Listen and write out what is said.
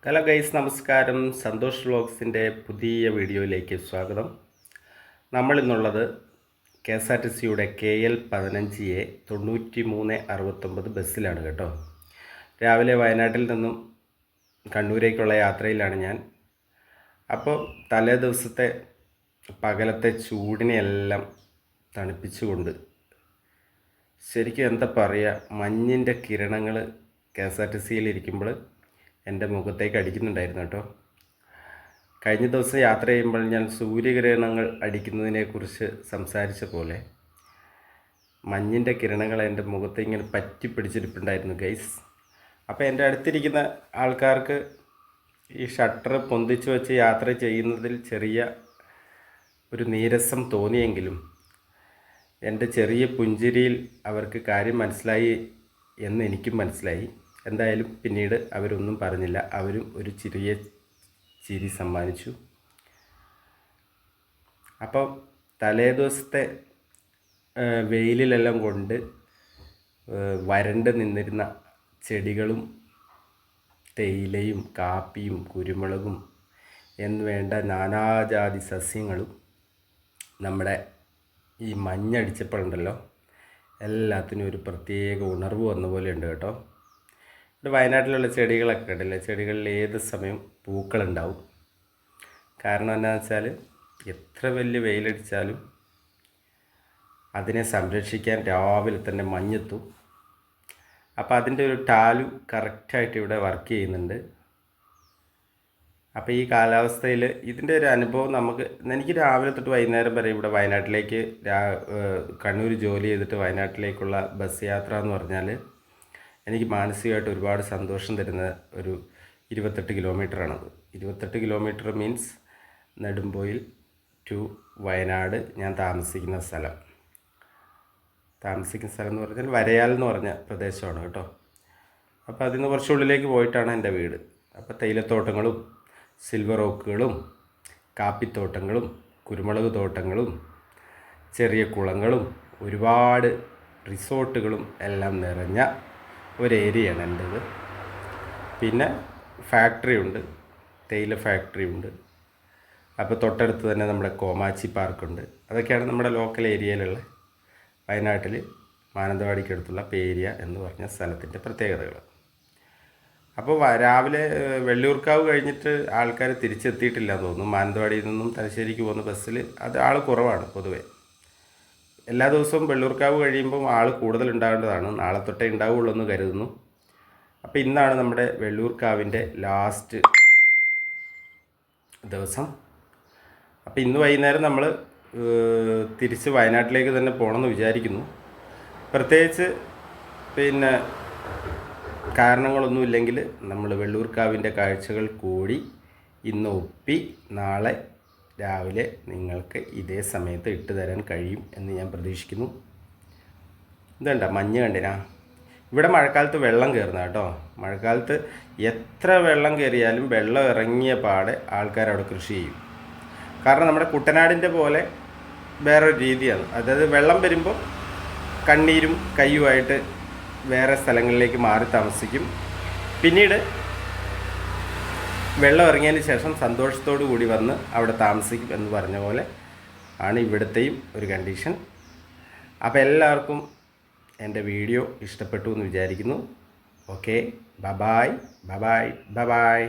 Hello guys, നമസ്കാരം. സന്തോഷ് വ്ളോഗ്സിൻ്റെ പുതിയ വീഡിയോയിലേക്ക് സ്വാഗതം. നമ്മളിന്നുള്ളത് KSRTCയുടെ KL 15A 9369 ബസ്സിലാണ് കേട്ടോ. രാവിലെ വയനാട്ടിൽ നിന്നും കണ്ണൂരേക്കുള്ള യാത്രയിലാണ് ഞാൻ. അപ്പോൾ തലേ ദിവസത്തെ പകലത്തെ ചൂടിനെയെല്ലാം തണുപ്പിച്ചുകൊണ്ട് ശരിക്കും എന്താ പറയുക, മഞ്ഞിൻ്റെ കിരണങ്ങൾ KSRTCയിൽ ഇരിക്കുമ്പോൾ എൻ്റെ മുഖത്തേക്ക് അടിക്കുന്നുണ്ടായിരുന്നു കേട്ടോ. കഴിഞ്ഞ ദിവസം യാത്ര ചെയ്യുമ്പോൾ ഞാൻ സൂര്യകിരണങ്ങൾ അടിക്കുന്നതിനെക്കുറിച്ച് സംസാരിച്ച പോലെ മഞ്ഞിൻ്റെ കിരണങ്ങൾ എൻ്റെ മുഖത്തെ ഇങ്ങനെ പറ്റി പിടിച്ചിരിപ്പുണ്ടായിരുന്നു ഗൈസ്. അപ്പോൾ എൻ്റെ അടുത്തിരിക്കുന്ന ആൾക്കാർക്ക് ഈ ഷട്ടർ പൊന്തിച്ച് വെച്ച് യാത്ര ചെയ്യുന്നതിൽ ചെറിയ ഒരു നീരസം തോന്നിയെങ്കിലും എൻ്റെ ചെറിയ പുഞ്ചിരിയിൽ അവർക്ക് കാര്യം മനസ്സിലായി എന്ന് എനിക്കും മനസ്സിലായി. എന്തായാലും പിന്നീട് അവരൊന്നും പറഞ്ഞില്ല, അവരും ഒരു ചെറിയ ചിരി സമ്മാനിച്ചു. അപ്പോൾ തലേദിവസത്തെ വെയിലിലെല്ലാം കൊണ്ട് വരണ്ട് നിന്നിരുന്ന ചെടികളും തേയിലയും കാപ്പിയും കുരുമുളകും എന്ന് വേണ്ട നാനാജാതി സസ്യങ്ങളും നമ്മുടെ ഈ മഞ്ഞടിച്ചപ്പോഴുണ്ടല്ലോ എല്ലാത്തിനും ഒരു പ്രത്യേക ഉണർവ് വന്ന പോലെ ഉണ്ട് കേട്ടോ. ഇവിടെ വയനാട്ടിലുള്ള ചെടികളൊക്കെ ഉണ്ടല്ലോ, ചെടികളിൽ ഏത് സമയം പൂക്കളുണ്ടാവും. കാരണം എന്താണെന്ന് വെച്ചാൽ എത്ര വലിയ വെയിലടിച്ചാലും അതിനെ സംരക്ഷിക്കാൻ രാവിലെ തന്നെ മഞ്ഞെത്തും. അപ്പോൾ അതിൻ്റെ ഒരു ടാലു കറക്റ്റായിട്ട് ഇവിടെ വർക്ക് ചെയ്യുന്നുണ്ട്. അപ്പോൾ ഈ കാലാവസ്ഥയിൽ ഇതിൻ്റെ ഒരു അനുഭവം എനിക്ക് രാവിലെ തൊട്ട് വൈകുന്നേരം വരെ ഇവിടെ വയനാട്ടിലേക്ക് കണ്ണൂർ ജോലി ചെയ്തിട്ട് വയനാട്ടിലേക്കുള്ള ബസ് യാത്ര എന്ന് പറഞ്ഞാൽ എനിക്ക് മാനസികമായിട്ട് ഒരുപാട് സന്തോഷം തരുന്ന ഒരു 28 കിലോമീറ്ററാണത്. 28 kilometre means Nedumpoyil to Wayanad ഞാൻ താമസിക്കുന്ന സ്ഥലം എന്ന് പറഞ്ഞാൽ വരയാൽ എന്ന് പറഞ്ഞ പ്രദേശമാണ് കേട്ടോ. അപ്പോൾ അതിൽ നിന്ന് കുറച്ചുള്ളിലേക്ക് പോയിട്ടാണ് എൻ്റെ വീട്. അപ്പോൾ തേയിലത്തോട്ടങ്ങളും സിൽവർ ഓക്കുകളും കാപ്പിത്തോട്ടങ്ങളും കുരുമുളക് തോട്ടങ്ങളും ചെറിയ കുളങ്ങളും ഒരുപാട് റിസോർട്ടുകളും എല്ലാം നിറഞ്ഞ ഒരു ഏരിയയാണ് എൻ്റേത്. പിന്നെ ഫാക്ടറി ഉണ്ട്, തേയില ഫാക്ടറി ഉണ്ട്. അപ്പോൾ തൊട്ടടുത്ത് തന്നെ നമ്മുടെ കോമാച്ചി പാർക്കുണ്ട്. അതൊക്കെയാണ് നമ്മുടെ ലോക്കൽ ഏരിയയിലുള്ള വയനാട്ടിൽ മാനന്തവാടിക്കടുത്തുള്ള പേരിയ എന്ന് പറഞ്ഞ സ്ഥലത്തിൻ്റെ പ്രത്യേകതകൾ. അപ്പോൾ രാവിലെ വെള്ളിയൂർക്കാവ് കഴിഞ്ഞിട്ട് ആൾക്കാർ തിരിച്ചെത്തിയിട്ടില്ല എന്ന് തോന്നുന്നു. മാനന്തവാടിയിൽ നിന്നും തലശ്ശേരിക്ക് പോകുന്ന ബസ്സിൽ ആൾ കുറവാണ് പൊതുവേ. എല്ലാ ദിവസവും വെള്ളൂർക്കാവ് കഴിയുമ്പം ആൾ കൂടുതൽ ഉണ്ടാകേണ്ടതാണ്. നാളെ തൊട്ടേ ഉണ്ടാവുള്ളൂ എന്ന് കരുതുന്നു. അപ്പോൾ ഇന്നാണ് നമ്മുടെ വെള്ളൂർക്കാവിൻ്റെ ലാസ്റ്റ് ദിവസം. അപ്പോൾ ഇന്ന് വൈകുന്നേരം നമ്മൾ തിരിച്ച് വയനാട്ടിലേക്ക് തന്നെ പോകണമെന്ന് വിചാരിക്കുന്നു. പ്രത്യേകിച്ച് പിന്നെ കാരണങ്ങളൊന്നുമില്ലെങ്കിൽ നമ്മൾ വെള്ളൂർക്കാവിൻ്റെ കാഴ്ചകൾ കൂടി ഇന്ന് ഒപ്പി നാളെ രാവിലെ നിങ്ങൾക്ക് ഇതേ സമയത്ത് ഇട്ട് തരാൻ കഴിയും എന്ന് ഞാൻ പ്രതീക്ഷിക്കുന്നു. ഇതുണ്ട മഞ്ഞ് കണ്ടിനാ. ഇവിടെ മഴക്കാലത്ത് വെള്ളം കയറുന്ന കേട്ടോ. മഴക്കാലത്ത് എത്ര വെള്ളം കയറിയാലും വെള്ളം ഇറങ്ങിയ പാടെ ആൾക്കാരവിടെ കൃഷി ചെയ്യും. കാരണം നമ്മുടെ കുട്ടനാടിൻ്റെ പോലെ വേറൊരു രീതിയാണ്. അതായത് വെള്ളം വരുമ്പോൾ കണ്ണീരും കയ്യുമായിട്ട് വേറെ സ്ഥലങ്ങളിലേക്ക് മാറി താമസിക്കും. പിന്നീട് വെള്ളം ഇറങ്ങിയതിന് ശേഷം സന്തോഷത്തോടു കൂടി വന്ന് അവിടെ താമസിക്കും എന്ന് പറഞ്ഞ പോലെ ആണ് ഇവിടുത്തെയും ഒരു കണ്ടീഷൻ. അപ്പോൾ എല്ലാവർക്കും എൻ്റെ വീഡിയോ ഇഷ്ടപ്പെട്ടു എന്ന് വിചാരിക്കുന്നു. Okay, bye bye.